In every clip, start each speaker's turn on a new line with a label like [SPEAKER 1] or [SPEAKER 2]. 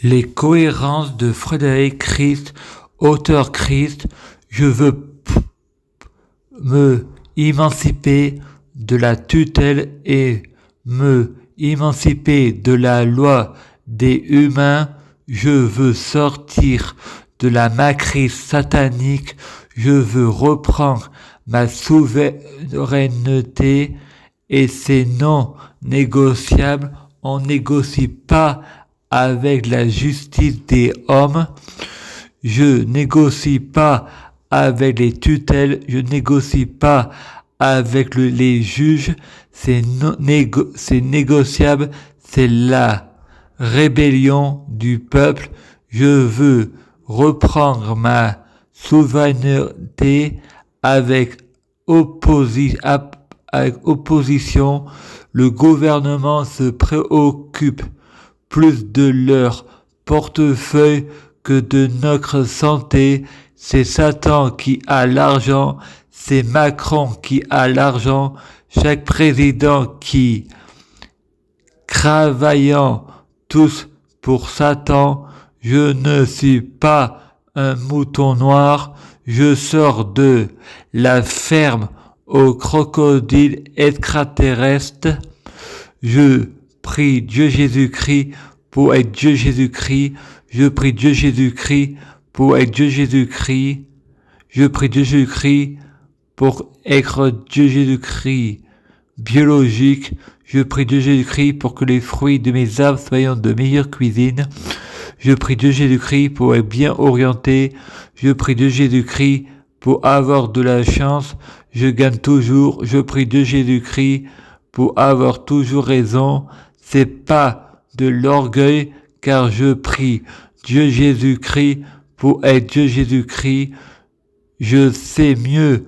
[SPEAKER 1] Les cohérences de Frédéric Christ, auteur Christ, je veux me émanciper de la tutelle et me émanciper de la loi des humains, je veux sortir de la matrice satanique, je veux reprendre ma souveraineté et c'est non négociable, on négocie pas avec la justice des hommes, je négocie pas avec les tutelles, je négocie pas avec les juges, c'est négociable, c'est la rébellion du peuple, je veux reprendre ma souveraineté avec opposition, le gouvernement se préoccupe plus de leur portefeuille que de notre santé, c'est Satan qui a l'argent, c'est Macron qui a l'argent, chaque président qui travaillant tous pour Satan, je ne suis pas un mouton noir, je sors de la ferme aux crocodiles extraterrestres, je prie Dieu Jésus-Christ pour être Dieu Jésus-Christ, je prie Dieu Jésus-Christ pour être Dieu Jésus-Christ, je prie Dieu Jésus-Christ pour être Dieu Jésus-Christ biologique, je prie Dieu Jésus-Christ pour que les fruits de mes arbres soient de meilleure cuisine, je prie Dieu Jésus-Christ pour être bien orienté, je prie Dieu Jésus-Christ pour avoir de la chance, je gagne toujours, je prie Dieu Jésus-Christ pour avoir toujours raison, c'est pas de l'orgueil car je prie Dieu Jésus-Christ pour être Dieu Jésus-Christ, je sais mieux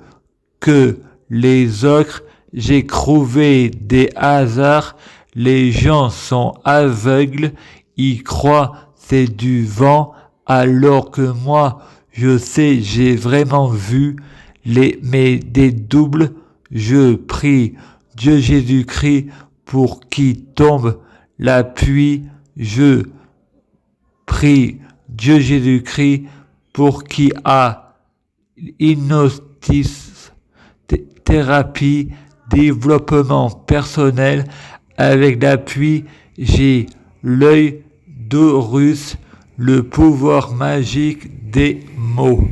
[SPEAKER 1] que les autres, j'ai trouvé des hasards, les gens sont aveugles, ils croient c'est du vent, alors que moi, je sais, j'ai vraiment vu des doubles, je prie Dieu Jésus-Christ pour qu'il tombe la pluie, je prie Dieu Jésus-Christ pour qu'il a hypnotisme, thérapie, développement personnel, avec l'appui, j'ai l'œil d'Horus, le pouvoir magique des mots.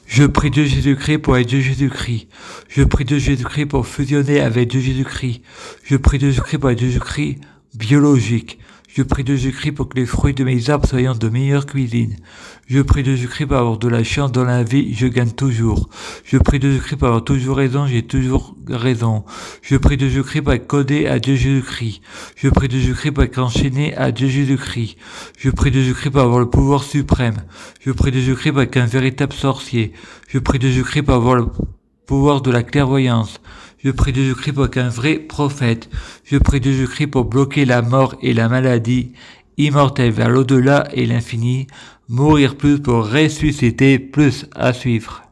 [SPEAKER 1] Je prie Dieu Jésus-Christ pour être Dieu Jésus-Christ. Je prie Dieu Jésus-Christ pour fusionner avec Dieu Jésus-Christ. Je prie Dieu Jésus-Christ pour être Dieu Jésus-Christ biologique. Je prie Dieu Jésus-Christ pour que les fruits de mes arbres soient de meilleure cuisine. Je prie Dieu Jésus-Christ pour avoir de la chance dans la vie, je gagne toujours. Je prie Dieu Jésus-Christ pour avoir toujours raison, j'ai toujours raison. Je prie Dieu Jésus-Christ pour être codé à Dieu Jésus-Christ. Je prie Dieu Jésus-Christ pour être enchaîné à Dieu Jésus-Christ. Je prie Dieu Jésus-Christ pour avoir le pouvoir suprême. Je prie Dieu Jésus-Christ pour être un véritable sorcier. Je prie Dieu Jésus-Christ pour avoir le pouvoir de la clairvoyance. Je prie Dieu Jésus-Christ pour être un vrai prophète. Je prie Dieu Jésus-Christ pour bloquer la mort et la maladie, immortel vers l'au-delà et l'infini, mourir plus pour ressusciter plus à suivre.